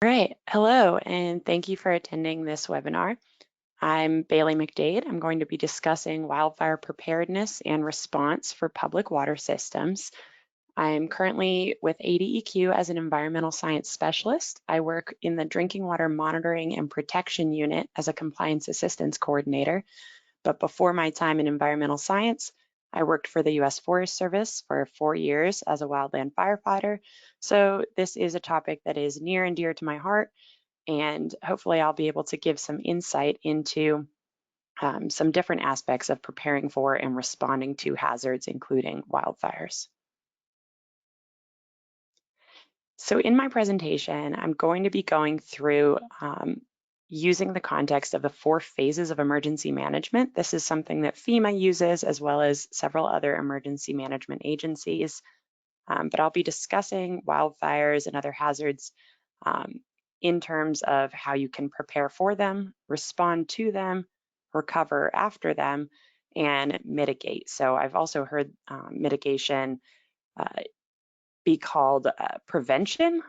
All right, hello, and thank you for attending this webinar. I'm Bailey McDade. I'm going to be discussing wildfire preparedness and response for public water systems. I'm currently with ADEQ as an environmental science specialist. I work in the drinking water monitoring and protection unit as a compliance assistance coordinator. But before my time in environmental science, I worked for the U.S. Forest Service for 4 years as a wildland firefighter. So this is a topic that is near and dear to my heart, and hopefully I'll be able to give some insight into some different aspects of preparing for and responding to hazards, including wildfires. So in my presentation, I'm going to be going through using the context of the 4 phases of emergency management. This is something that FEMA uses, as well as several other emergency management agencies. But I'll be discussing wildfires and other hazards in terms of how you can prepare for them, respond to them, recover after them, and mitigate. So I've also heard mitigation be called prevention.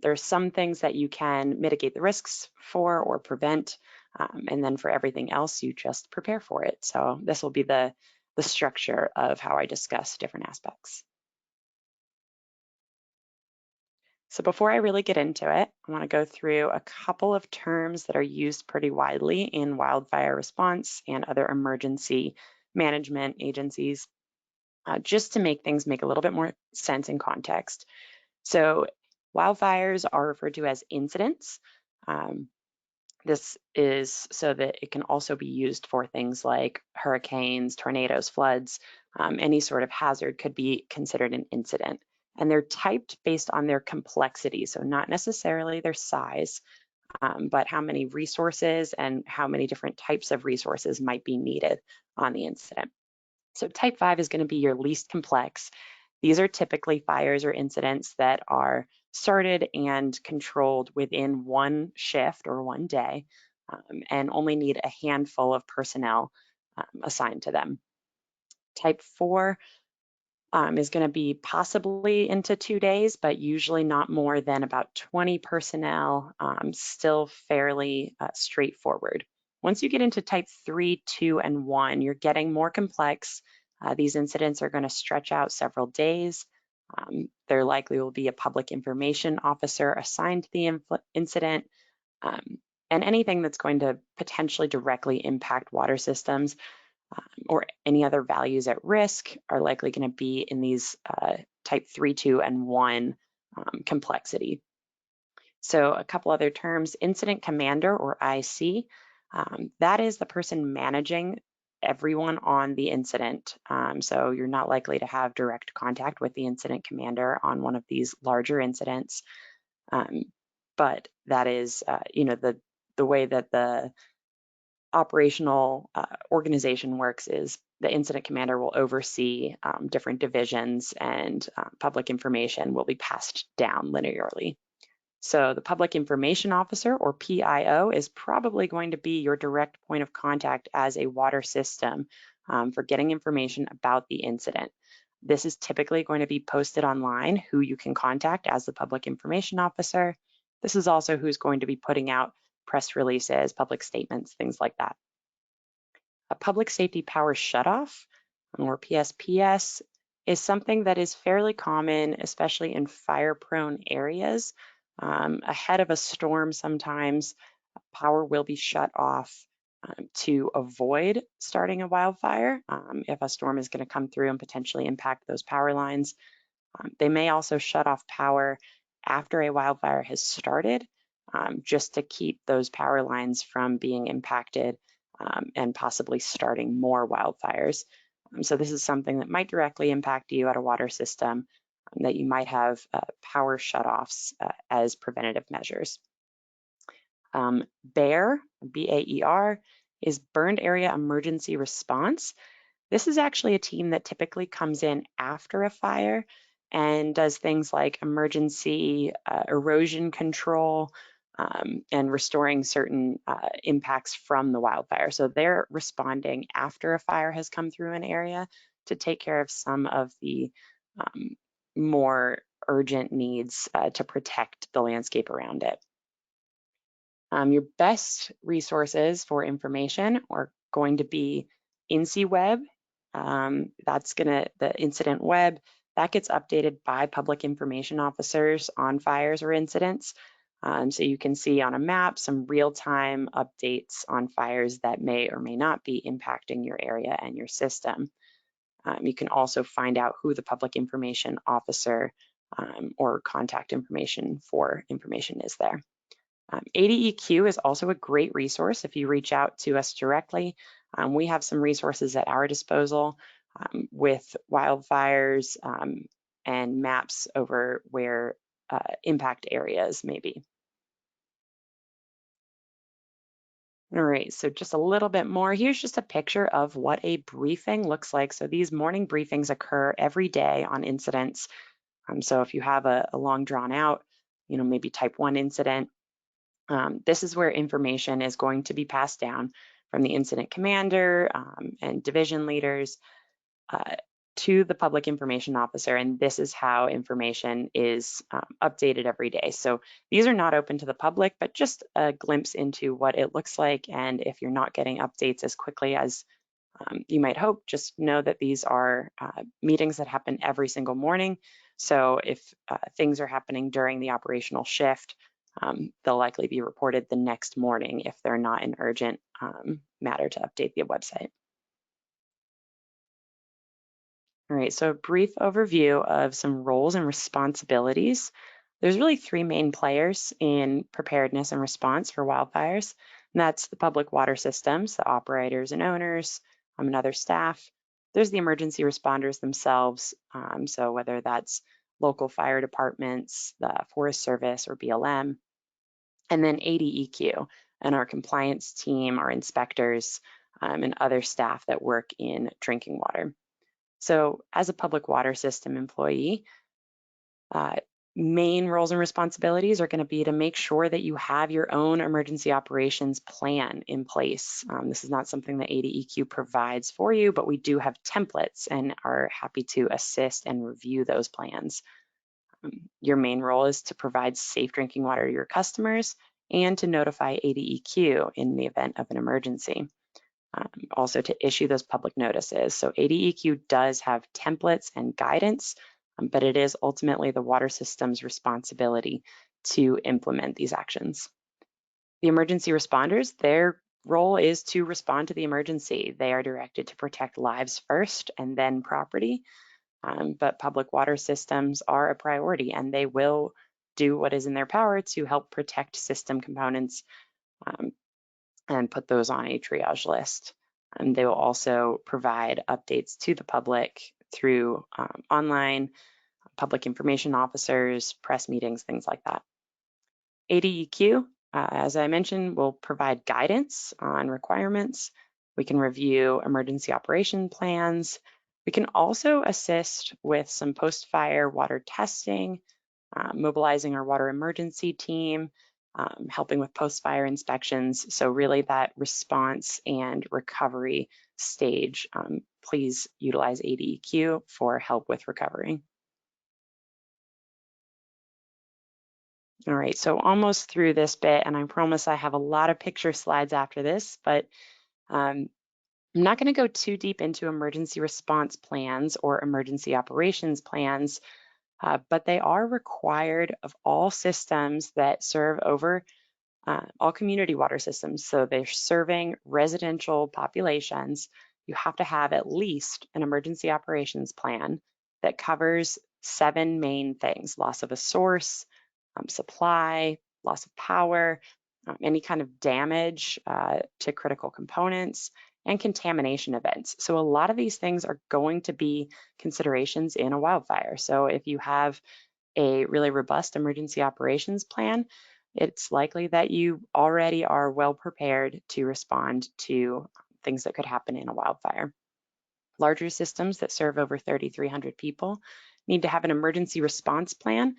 There's some things that you can mitigate the risks for or prevent, and then for everything else, you just prepare for it. So this will be the structure of how I discuss different aspects. So before I really get into it, I want to go through a couple of terms that are used pretty widely in wildfire response and other emergency management agencies, just to make things make a little bit more sense in context. So wildfires are referred to as incidents. This is so that it can also be used for things like hurricanes, tornadoes, floods. Any sort of hazard could be considered an incident. And they're typed based on their complexity, so not necessarily their size, but how many resources and how many different types of resources might be needed on the incident. So type 5 is going to be your least complex. These are typically fires or incidents that are started and controlled within one shift or one day, and only need a handful of personnel assigned to them. Type 4 is going to be possibly into 2 days, but usually not more than about 20 personnel, still fairly straightforward. Once you get into type 3, 2, and 1, you're getting more complex. These incidents are going to stretch out several days. There likely will be a public information officer assigned to the incident, and anything that's going to potentially directly impact water systems or any other values at risk are likely going to be in these type 3, 2, and 1 complexity. So a couple other terms, incident commander or IC, that is the person managing everyone on the incident. So you're not likely to have direct contact with the incident commander on one of these larger incidents. But that is, the way that the operational organization works is the incident commander will oversee different divisions, and public information will be passed down linearly. So the public information officer, or PIO, is probably going to be your direct point of contact as a water system for getting information about the incident. This is typically going to be posted online, who you can contact as the public information officer. This is also who's going to be putting out press releases, public statements, things like that. A public safety power shutoff, or PSPS, is something that is fairly common, especially in fire-prone areas. Ahead of a storm, sometimes power will be shut off to avoid starting a wildfire if a storm is going to come through and potentially impact those power lines. They may also shut off power after a wildfire has started, just to keep those power lines from being impacted and possibly starting more wildfires. So this is something that might directly impact you at a water system, that you might have power shutoffs as preventative measures. BAER, B-A-E-R, is Burned Area Emergency Response. This is actually a team that typically comes in after a fire and does things like emergency erosion control and restoring certain impacts from the wildfire. So they're responding after a fire has come through an area to take care of some of the more urgent needs to protect the landscape around it. Your best resources for information are going to be INCI the incident web, that gets updated by public information officers on fires or incidents. So you can see on a map some real-time updates on fires that may or may not be impacting your area and your system. You can also find out who the public information officer or contact information for information is there. ADEQ is also a great resource if you reach out to us directly. We have some resources at our disposal with wildfires and maps over where impact areas may be. All right, so just a little bit more. Here's just a picture of what a briefing looks like. So these morning briefings occur every day on incidents. So if you have a long drawn out, maybe type 1 incident, this is where information is going to be passed down from the incident commander and division leaders to the public information officer, and this is how information is updated every day. So these are not open to the public, but just a glimpse into what it looks like. And if you're not getting updates as quickly as you might hope, just know that these are meetings that happen every single morning. So if things are happening during the operational shift, they'll likely be reported the next morning if they're not an urgent matter to update the website. All right, so a brief overview of some roles and responsibilities. There's really 3 main players in preparedness and response for wildfires, and that's the public water systems, the operators and owners, and other staff. There's the emergency responders themselves, so whether that's local fire departments, the Forest Service, or BLM, and then ADEQ and our compliance team, our inspectors, and other staff that work in drinking water. So as a public water system employee, main roles and responsibilities are going to be to make sure that you have your own emergency operations plan in place. This is not something that ADEQ provides for you, but we do have templates and are happy to assist and review those plans. Your main role is to provide safe drinking water to your customers and to notify ADEQ in the event of an emergency. Also to issue those public notices. So ADEQ does have templates and guidance, but it is ultimately the water system's responsibility to implement these actions. The emergency responders, their role is to respond to the emergency. They are directed to protect lives first and then property, but public water systems are a priority and they will do what is in their power to help protect system components and put those on a triage list. And they will also provide updates to the public through online, public information officers, press meetings, things like that. ADEQ, as I mentioned, will provide guidance on requirements. We can review emergency operation plans. We can also assist with some post-fire water testing, mobilizing our water emergency team, helping with post-fire inspections. So really that response and recovery stage, please utilize ADEQ for help with recovery. All right, so almost through this bit, and I promise I have a lot of picture slides after this, but I'm not going to go too deep into emergency response plans or emergency operations plans, but they are required of all systems that serve over all community water systems. So they're serving residential populations. You have to have at least an emergency operations plan that covers 7 main things: loss of a source, supply, loss of power, any kind of damage to critical components, and contamination events. So a lot of these things are going to be considerations in a wildfire. So if you have a really robust emergency operations plan, it's likely that you already are well prepared to respond to things that could happen in a wildfire. Larger systems that serve over 3,300 people need to have an emergency response plan,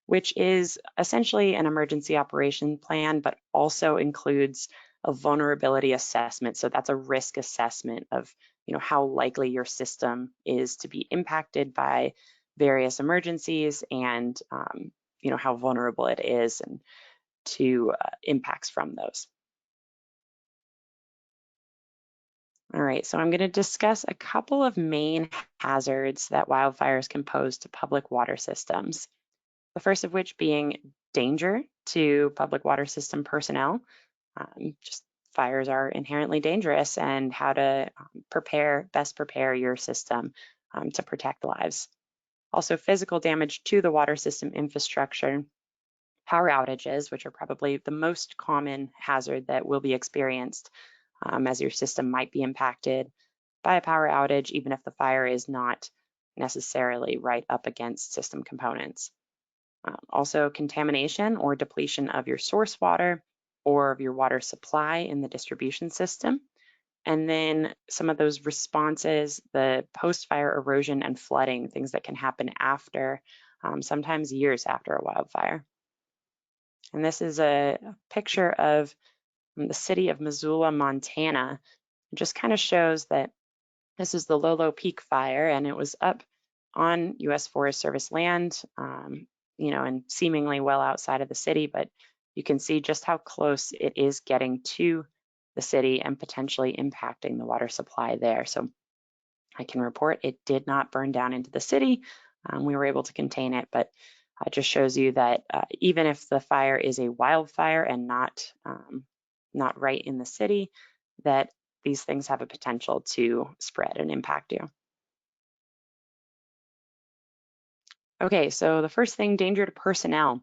which is essentially an emergency operation plan, but also includes a vulnerability assessment. So that's a risk assessment of, how likely your system is to be impacted by various emergencies and, how vulnerable it is. And to impacts from those. All right, so I'm going to discuss a couple of main hazards that wildfires can pose to public water systems. The first of which being danger to public water system personnel. Just fires are inherently dangerous, and how to best prepare your system to protect lives. Also, physical damage to the water system infrastructure. Power outages, which are probably the most common hazard that will be experienced, as your system might be impacted by a power outage, even if the fire is not necessarily right up against system components. Also, contamination or depletion of your source water or of your water supply in the distribution system. And then some of those responses, the post-fire erosion and flooding, things that can happen after, sometimes years after a wildfire. And this is a picture of the city of Missoula, Montana. It just kind of shows that this is the Lolo Peak fire, and it was up on U.S. Forest Service land, and seemingly well outside of the city, but you can see just how close it is getting to the city and potentially impacting the water supply there. So I can report it did not burn down into the city. We were able to contain it, but it just shows you that even if the fire is a wildfire and not right in the city, that these things have a potential to spread and impact you. Okay, so the first thing, danger to personnel.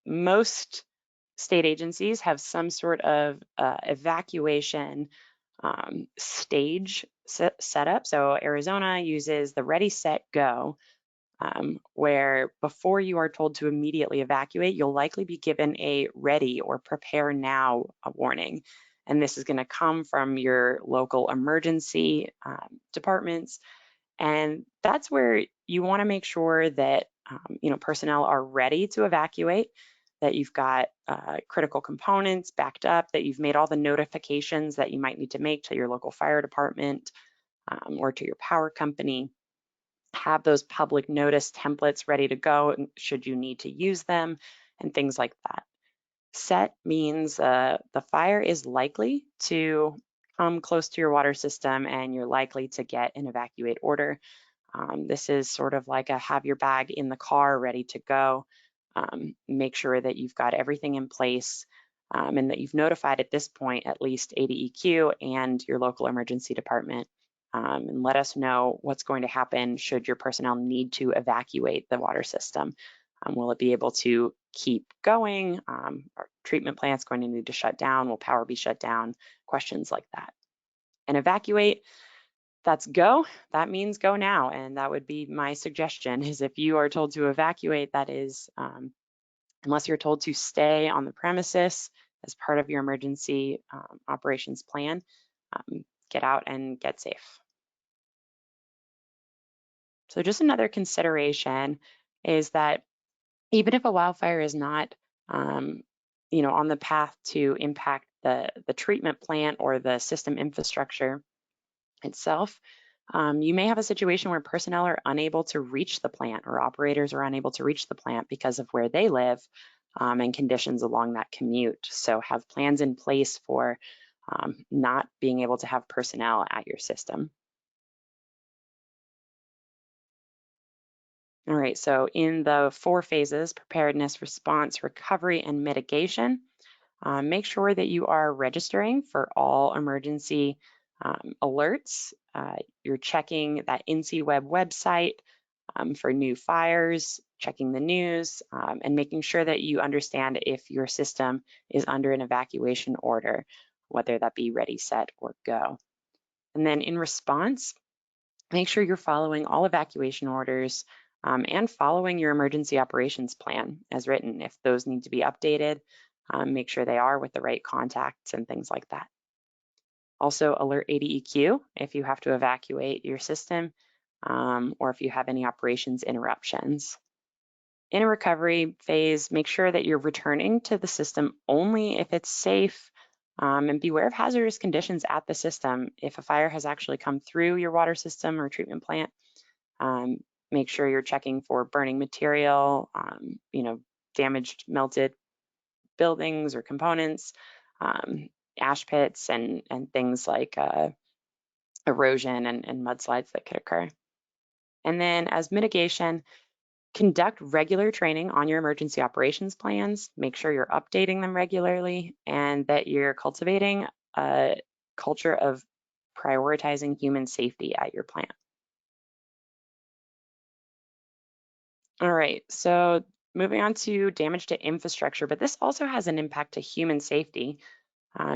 Most state agencies have some sort of evacuation stage set up. So Arizona uses the ready, set, go, where before you are told to immediately evacuate, you'll likely be given a ready or prepare now warning. And this is going to come from your local emergency departments. And that's where you want to make sure that personnel are ready to evacuate, that you've got critical components backed up, that you've made all the notifications that you might need to make to your local fire department or to your power company. Have those public notice templates ready to go should you need to use them, and things like that. Set means the fire is likely to come close to your water system and you're likely to get an evacuate order. This is sort of like a have your bag in the car ready to go. Make sure that you've got everything in place and that you've notified at this point at least ADEQ and your local emergency department. And let us know what's going to happen should your personnel need to evacuate the water system. Will it be able to keep going? Are treatment plants going to need to shut down? Will power be shut down? Questions like that. And evacuate, that's go. That means go now. And that would be my suggestion, is if you are told to evacuate, that is, unless you're told to stay on the premises as part of your emergency operations plan, get out and get safe. So just another consideration is that even if a wildfire is not, on the path to impact the treatment plant or the system infrastructure itself, you may have a situation where personnel are unable to reach the plant, or operators are unable to reach the plant because of where they live and conditions along that commute. So have plans in place for not being able to have personnel at your system. All right, so in the 4 phases, preparedness, response, recovery, and mitigation, make sure that you are registering for all emergency alerts. You're checking that NCWeb website for new fires, checking the news, and making sure that you understand if your system is under an evacuation order, whether that be ready, set, or go. And then in response, make sure you're following all evacuation orders and following your emergency operations plan as written. If those need to be updated, make sure they are with the right contacts and things like that. Also alert ADEQ if you have to evacuate your system or if you have any operations interruptions. In a recovery phase, make sure that you're returning to the system only if it's safe, and beware of hazardous conditions at the system. If a fire has actually come through your water system or treatment plant, make sure you're checking for burning material, damaged, melted buildings or components, ash pits, and things like erosion and mudslides that could occur. And then as mitigation, conduct regular training on your emergency operations plans. Make sure you're updating them regularly and that you're cultivating a culture of prioritizing human safety at your plant. All right, so moving on to damage to infrastructure, but this also has an impact to human safety.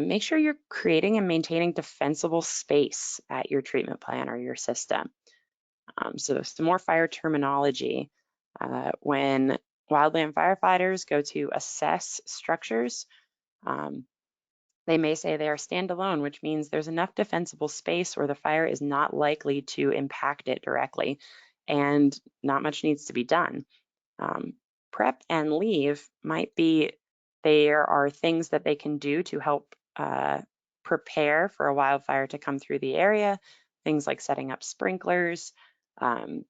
Make sure you're creating and maintaining defensible space at your treatment plant or your system. So some more fire terminology. When wildland firefighters go to assess structures, um, they may say they are standalone, which means there's enough defensible space where the fire is not likely to impact it directly, and not much needs to be done. Prep and leave might be, there are things that they can do to help prepare for a wildfire to come through the area, things like setting up sprinklers, um,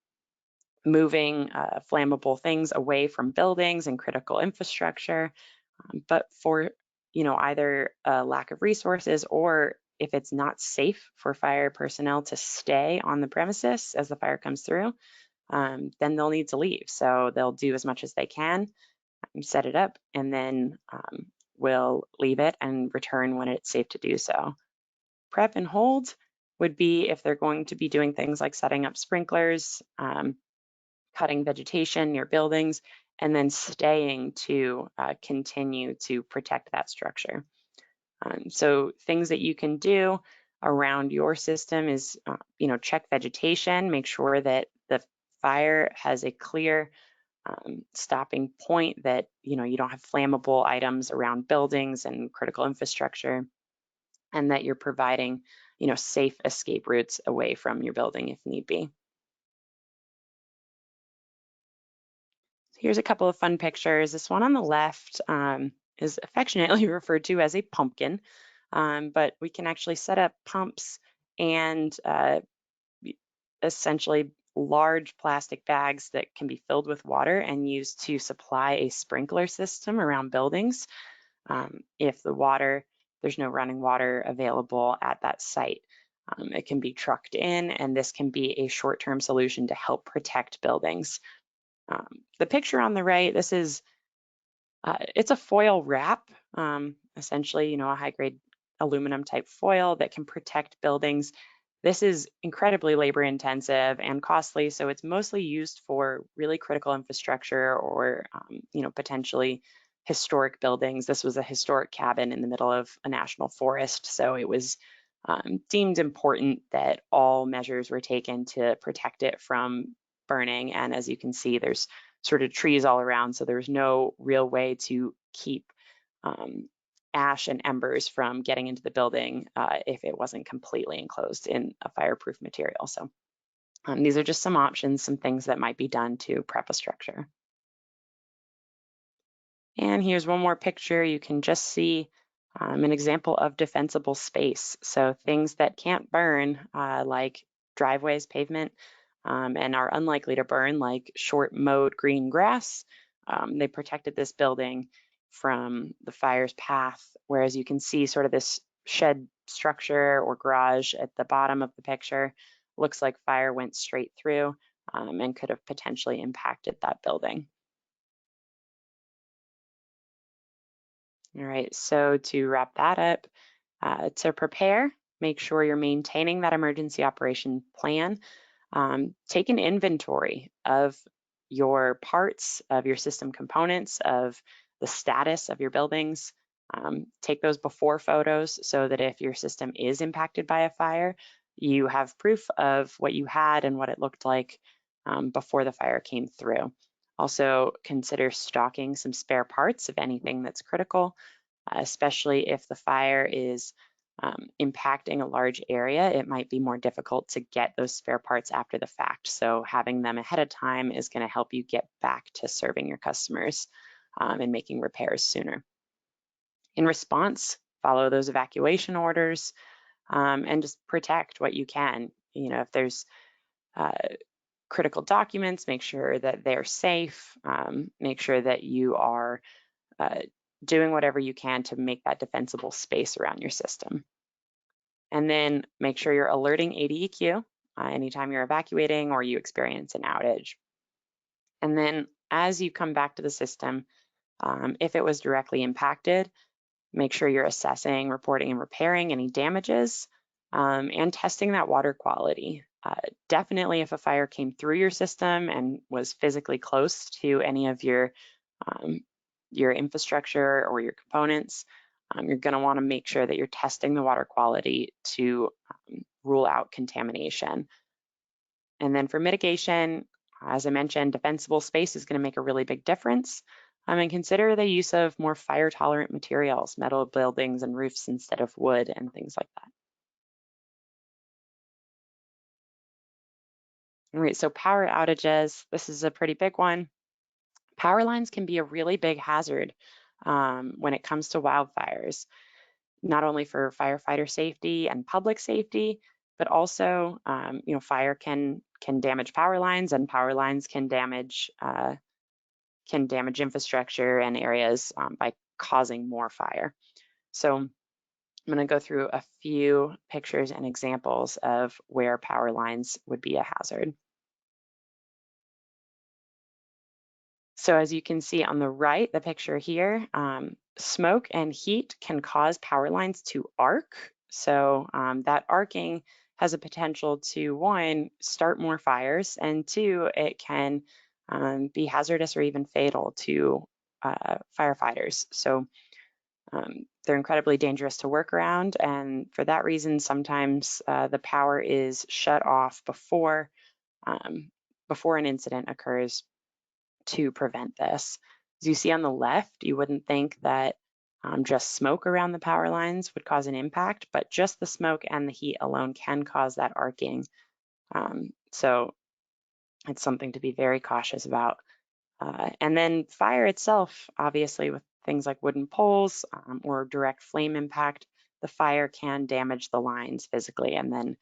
moving flammable things away from buildings and critical infrastructure. But for, either a lack of resources, or if it's not safe for fire personnel to stay on the premises as the fire comes through, then they'll need to leave. So they'll do as much as they can, set it up, and then we'll leave it and return when it's safe to do so. Prep and hold would be if they're going to be doing things like setting up sprinklers, cutting vegetation near buildings, and then staying to continue to protect that structure. So things that you can do around your system is, check vegetation, make sure that the fire has a clear stopping point, that, you don't have flammable items around buildings and critical infrastructure, and that you're providing, safe escape routes away from your building if need be. Here's a couple of fun pictures. This one on the left is affectionately referred to as a pumpkin, but we can actually set up pumps and essentially large plastic bags that can be filled with water and used to supply a sprinkler system around buildings. If there's no running water available at that site. It can be trucked in, and this can be a short-term solution to help protect buildings. The picture on the right, this is, it's a foil wrap, essentially, a high-grade aluminum type foil that can protect buildings. This is incredibly labor intensive and costly, so it's mostly used for really critical infrastructure or, potentially historic buildings. This was a historic cabin in the middle of a national forest, so it was deemed important that all measures were taken to protect it from burning. And as you can see, there's sort of trees all around, so there's no real way to keep ash and embers from getting into the building if it wasn't completely enclosed in a fireproof material. So these are just some options, some things that might be done to prep a structure. And here's one more picture. You can just see an example of defensible space. So things that can't burn, like driveways, pavement, and are unlikely to burn, like short mowed green grass. They protected this building from the fire's path, whereas you can see sort of this shed structure or garage at the bottom of the picture. Looks like fire went straight through and could have potentially impacted that building. All right, so to wrap that up, to prepare, make sure you're maintaining that emergency operation plan. Take an inventory of your parts, of your system components, of the status of your buildings. Take those before photos so that if your system is impacted by a fire, you have proof of what you had and what it looked like before the fire came through. Also consider stocking some spare parts of anything that's critical, especially if the fire is impacting a large area. It might be more difficult to get those spare parts after the fact. So having them ahead of time is going to help you get back to serving your customers and making repairs sooner. In response, follow those evacuation orders and just protect what you can. If there's critical documents, make sure that they're safe, make sure that you are doing whatever you can to make that defensible space around your system. And then make sure you're alerting ADEQ anytime you're evacuating or you experience an outage. And then as you come back to the system, if it was directly impacted, make sure you're assessing, reporting, and repairing any damages, and testing that water quality. Definitely if a fire came through your system and was physically close to any of your infrastructure or your components, you're going to want to make sure that you're testing the water quality to rule out contamination. And then for mitigation, as I mentioned, defensible space is going to make a really big difference. And consider the use of more fire-tolerant materials, metal buildings and roofs instead of wood and things like that. All right, so power outages, this is a pretty big one. Power lines can be a really big hazard when it comes to wildfires, not only for firefighter safety and public safety, but also, fire can damage power lines, and power lines can damage infrastructure and areas by causing more fire. So I'm going to go through a few pictures and examples of where power lines would be a hazard. So as you can see on the right, the picture here, smoke and heat can cause power lines to arc. So that arcing has a potential to, one, start more fires, and two, it can be hazardous or even fatal to firefighters. So they're incredibly dangerous to work around, and for that reason, sometimes the power is shut off before an incident occurs to prevent this. As you see on the left, you wouldn't think that just smoke around the power lines would cause an impact, but just the smoke and the heat alone can cause that arcing. So it's something to be very cautious about. And then fire itself, obviously with things like wooden poles or direct flame impact, the fire can damage the lines physically, and then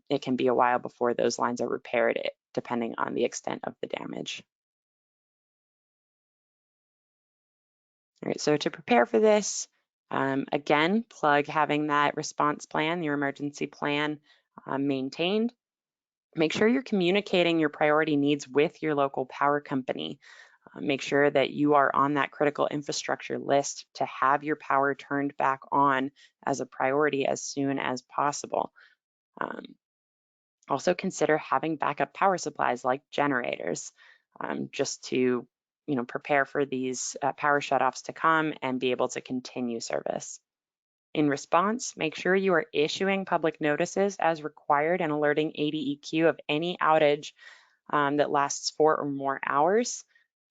it can be a while before those lines are repaired, depending on the extent of the damage. All right, so to prepare for this, again, plug having that response plan, your emergency plan maintained. Make sure you're communicating your priority needs with your local power company. Make sure that you are on that critical infrastructure list to have your power turned back on as a priority as soon as possible. Also consider having backup power supplies like generators, just to prepare for these power shutoffs to come and be able to continue service. In response, make sure you are issuing public notices as required and alerting ADEQ of any outage that lasts 4 or more hours,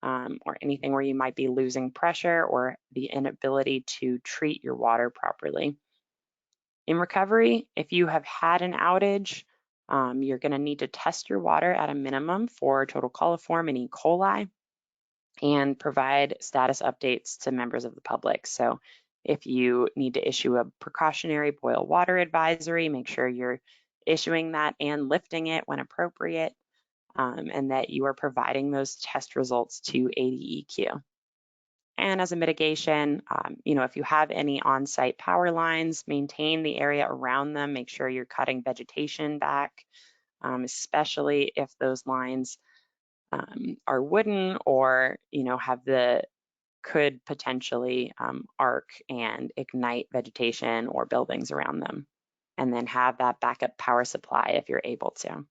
or anything where you might be losing pressure or the inability to treat your water properly. In recovery, if you have had an outage, you're going to need to test your water at a minimum for total coliform and E. coli, and provide status updates to members of the public. So if you need to issue a precautionary boil water advisory, make sure you're issuing that and lifting it when appropriate, and that you are providing those test results to ADEQ. And as a mitigation, if you have any on-site power lines, maintain the area around them. Make sure you're cutting vegetation back, especially if those lines are wooden or could potentially arc and ignite vegetation or buildings around them. And then have that backup power supply if you're able to.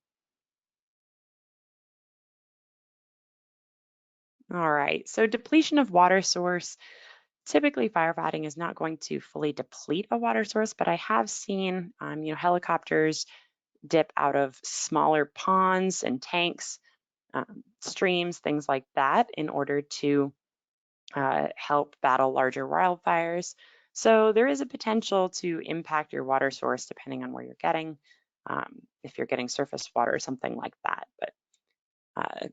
All right, so depletion of water source. Typically, firefighting is not going to fully deplete a water source, but I have seen, helicopters dip out of smaller ponds and tanks, streams, things like that, in order to help battle larger wildfires. So there is a potential to impact your water source depending on where you're getting, if you're getting surface water or something like that. But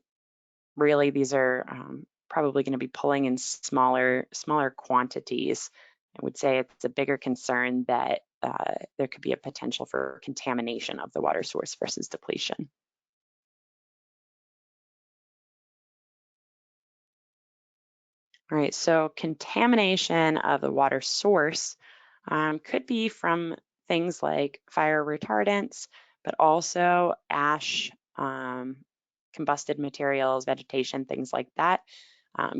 really, these are probably going to be pulling in smaller quantities. I would say it's a bigger concern that there could be a potential for contamination of the water source versus depletion. All right, so contamination of the water source could be from things like fire retardants, but also ash, combusted materials, vegetation, things like that,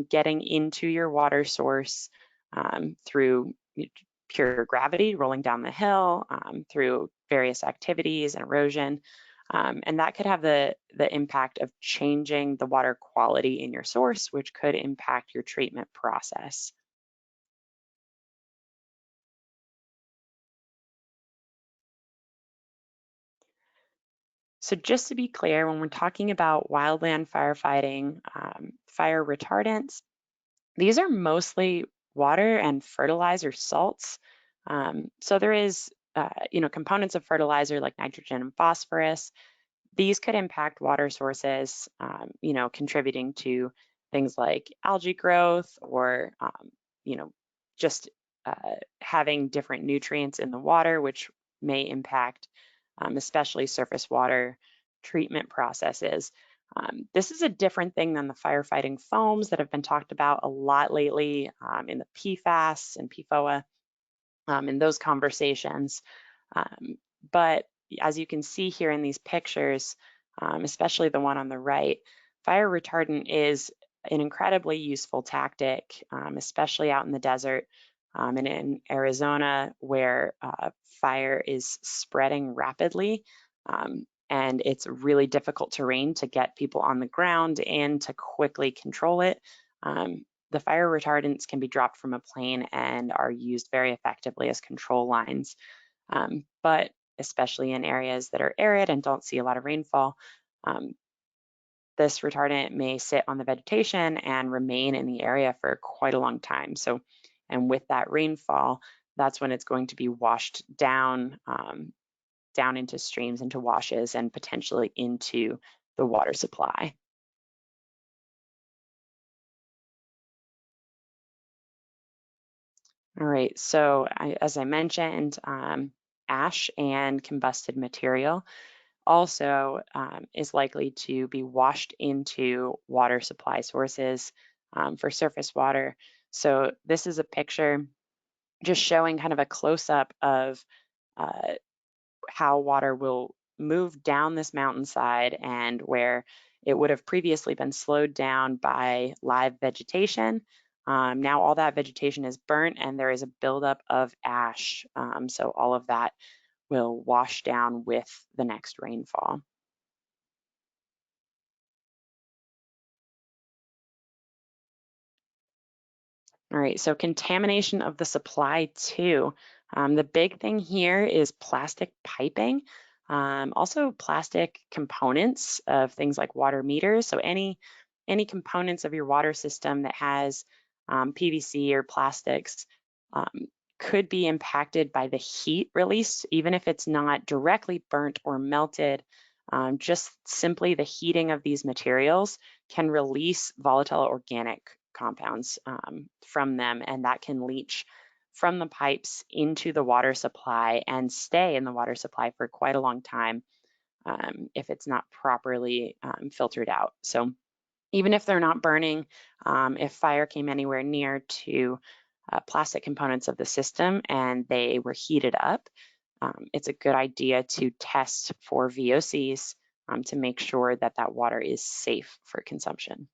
getting into your water source through pure gravity, rolling down the hill, through various activities and erosion. And that could have the impact of changing the water quality in your source, which could impact your treatment process. So just to be clear, when we're talking about wildland firefighting, fire retardants, these are mostly water and fertilizer salts. So there is, components of fertilizer like nitrogen and phosphorus. These could impact water sources, contributing to things like algae growth or, you know, just having different nutrients in the water, which may impact especially surface water treatment processes. This is a different thing than the firefighting foams that have been talked about a lot lately in the PFAS and PFOA in those conversations. Um, but as you can see here in these pictures, especially the one on the right, fire retardant is an incredibly useful tactic, especially out in the desert and in Arizona where fire is spreading rapidly. And it's really difficult terrain to get people on the ground and to quickly control it. The fire retardants can be dropped from a plane and are used very effectively as control lines. But especially in areas that are arid and don't see a lot of rainfall, um, this retardant may sit on the vegetation and remain in the area for quite a long time. So, and with that rainfall, that's when it's going to be washed down, down into streams, into washes, and potentially into the water supply. All right, so as I mentioned, ash and combusted material also is likely to be washed into water supply sources for surface water. So this is a picture just showing kind of a close-up of uh, how water will move down this mountainside and where it would have previously been slowed down by live vegetation. Now all that vegetation is burnt and there is a buildup of ash. So all of that will wash down with the next rainfall. All right, so contamination of the supply too. The big thing here is plastic piping, also plastic components of things like water meters. So any components of your water system that has PVC or plastics um, could be impacted by the heat release, even if it's not directly burnt or melted. Just simply the heating of these materials can release volatile organic compounds from them, and that can leach from the pipes into the water supply and stay in the water supply for quite a long time if it's not properly filtered out. So even if they're not burning, if fire came anywhere near to plastic components of the system and they were heated up, it's a good idea to test for VOCs to make sure that that water is safe for consumption.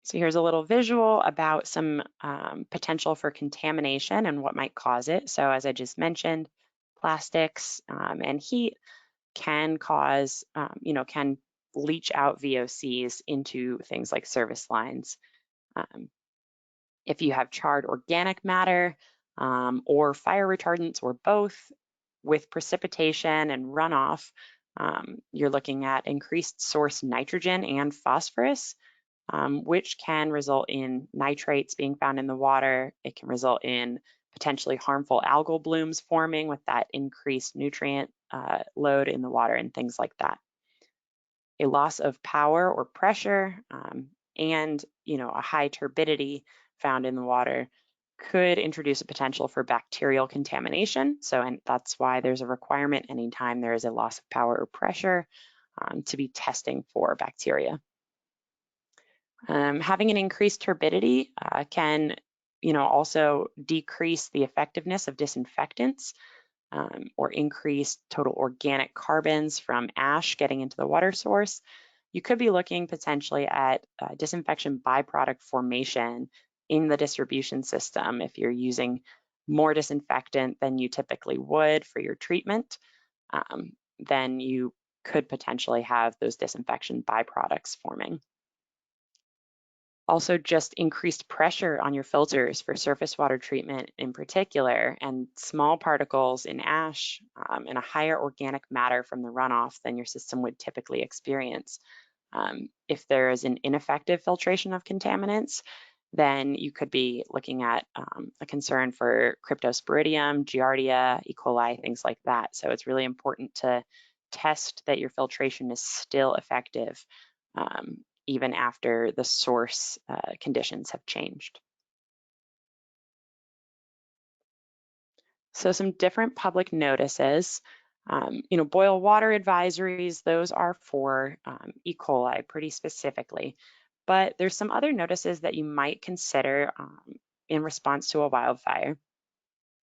So here's a little visual about some potential for contamination and what might cause it. So as I just mentioned, plastics and heat can cause, can leach out VOCs into things like service lines. Um, if you have charred organic matter or fire retardants or both with precipitation and runoff, you're looking at increased source nitrogen and phosphorus, which can result in nitrates being found in the water. It can result in potentially harmful algal blooms forming with that increased nutrient load in the water and things like that. A loss of power or pressure and a high turbidity found in the water could introduce a potential for bacterial contamination. So, and that's why there's a requirement anytime there is a loss of power or pressure to be testing for bacteria. Having an increased turbidity can, also decrease the effectiveness of disinfectants or increase total organic carbons from ash getting into the water source. You could be looking potentially at disinfection byproduct formation in the distribution system if you're using more disinfectant than you typically would for your treatment. Then you could potentially have those disinfection byproducts forming. Also, just increased pressure on your filters for surface water treatment in particular, and small particles in ash and a higher organic matter from the runoff than your system would typically experience. If there is an ineffective filtration of contaminants, then you could be looking at a concern for Cryptosporidium, Giardia, E. coli, things like that. So it's really important to test that your filtration is still effective, even after the source conditions have changed. So some different public notices. Boil water advisories, those are for E. coli pretty specifically. But there's some other notices that you might consider in response to a wildfire.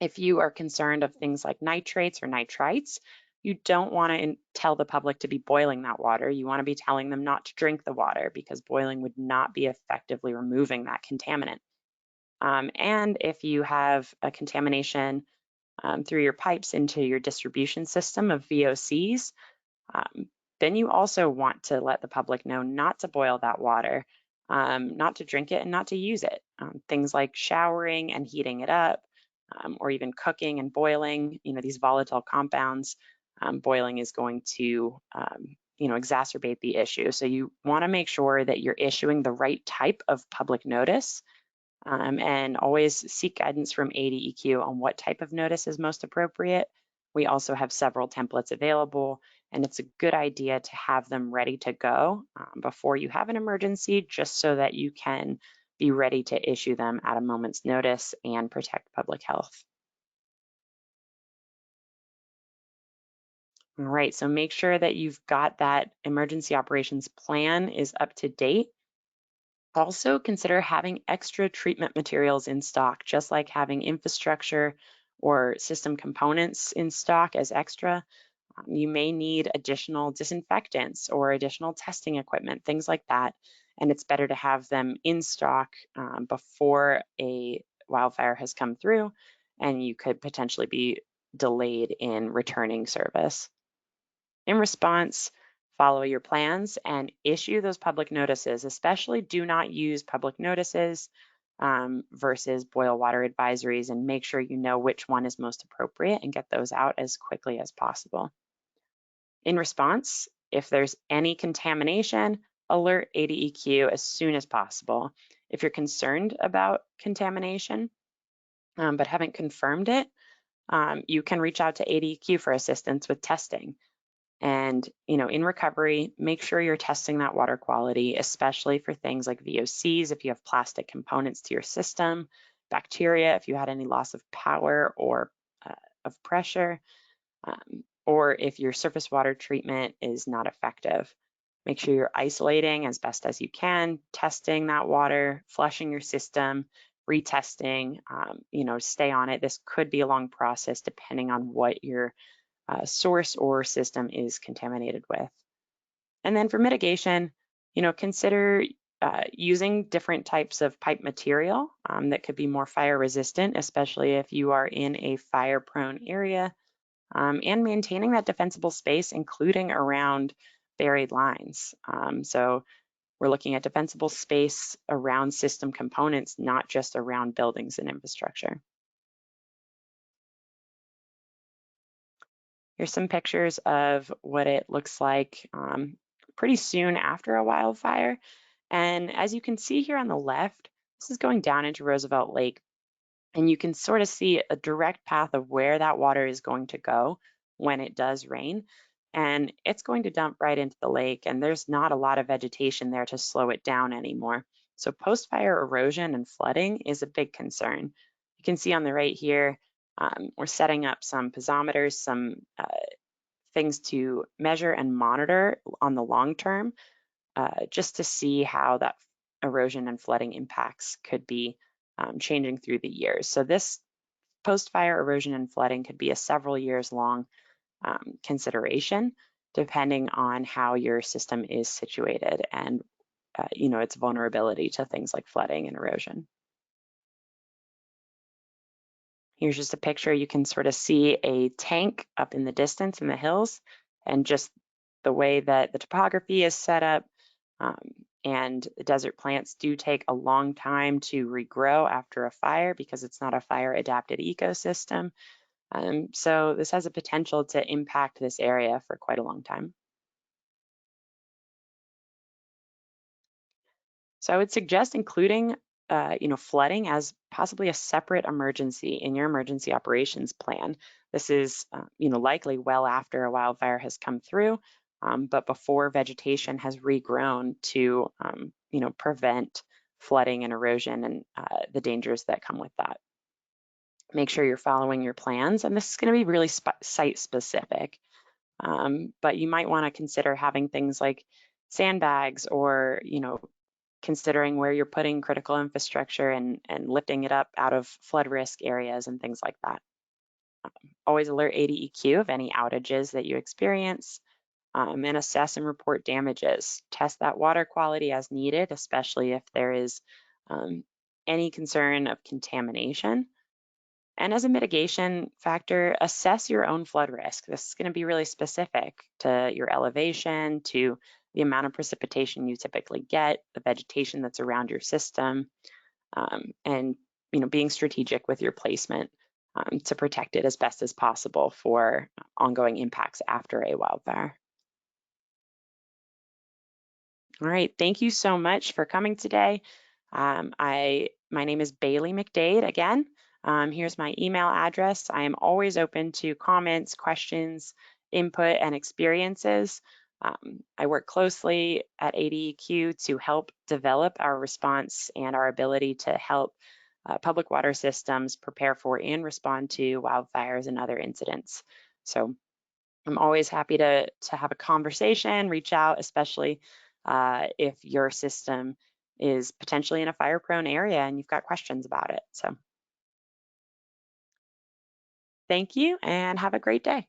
If you are concerned of things like nitrates or nitrites, you don't want to tell the public to be boiling that water. You want to be telling them not to drink the water because boiling would not be effectively removing that contaminant. And if you have a contamination through your pipes into your distribution system of VOCs, then you also want to let the public know not to boil that water, not to drink it and not to use it. Things like showering and heating it up, or even cooking and boiling, these volatile compounds, boiling is going to, exacerbate the issue. So you want to make sure that you're issuing the right type of public notice, and always seek guidance from ADEQ on what type of notice is most appropriate. We also have several templates available, and it's a good idea to have them ready to go before you have an emergency, just so that you can be ready to issue them at a moment's notice and protect public health. All right, so make sure that you've got that emergency operations plan is up to date. Also consider having extra treatment materials in stock, just like having infrastructure or system components in stock as extra. You may need additional disinfectants or additional testing equipment, things like that. And it's better to have them in stock before a wildfire has come through, and you could potentially be delayed in returning service. In response, follow your plans and issue those public notices. Especially do not use public notices versus boil water advisories, and make sure you know which one is most appropriate and get those out as quickly as possible. In response, if there's any contamination, alert ADEQ as soon as possible. If you're concerned about contamination but haven't confirmed it, you can reach out to ADEQ for assistance with testing. And, in recovery, make sure you're testing that water quality, especially for things like VOCs, if you have plastic components to your system, bacteria, if you had any loss of power or of pressure, or if your surface water treatment is not effective. Make sure you're isolating as best as you can, testing that water, flushing your system, retesting, stay on it. This could be a long process depending on what your source or system is contaminated with. And then for mitigation, consider using different types of pipe material that could be more fire resistant, especially if you are in a fire prone area, and maintaining that defensible space, including around buried lines. So we're looking at defensible space around system components, not just around buildings and infrastructure. Here's some pictures of what it looks like pretty soon after a wildfire. And as you can see here on the left, this is going down into Roosevelt Lake. And you can sort of see a direct path of where that water is going to go when it does rain. And it's going to dump right into the lake, and there's not a lot of vegetation there to slow it down anymore. So post-fire erosion and flooding is a big concern. You can see on the right here, we're setting up some piezometers, some things to measure and monitor on the long term, just to see how that erosion and flooding impacts could be changing through the years. So this post-fire erosion and flooding could be a several years long consideration, depending on how your system is situated and its vulnerability to things like flooding and erosion. Here's just a picture. You can sort of see a tank up in the distance in the hills, and just the way that the topography is set up. And desert plants do take a long time to regrow after a fire because it's not a fire adapted ecosystem. So this has a potential to impact this area for quite a long time. So I would suggest including, flooding as possibly a separate emergency in your emergency operations plan. This is, likely well after a wildfire has come through, but before vegetation has regrown to, prevent flooding and erosion and the dangers that come with that. Make sure you're following your plans, and this is going to be really site specific. But you might want to consider having things like sandbags or, considering where you're putting critical infrastructure and lifting it up out of flood risk areas and things like that. Always alert ADEQ of any outages that you experience, and assess and report damages. Test that water quality as needed, especially if there is any concern of contamination. And as a mitigation factor, assess your own flood risk. This is going to be really specific to your elevation, to the amount of precipitation you typically get, the vegetation that's around your system, and being strategic with your placement to protect it as best as possible for ongoing impacts after a wildfire. All right, thank you so much for coming today. My name is Bailey McDade again. Here's my email address. I am always open to comments, questions, input, and experiences. I work closely at ADEQ to help develop our response and our ability to help public water systems prepare for and respond to wildfires and other incidents. So I'm always happy to have a conversation, reach out, especially if your system is potentially in a fire-prone area and you've got questions about it. So thank you and have a great day.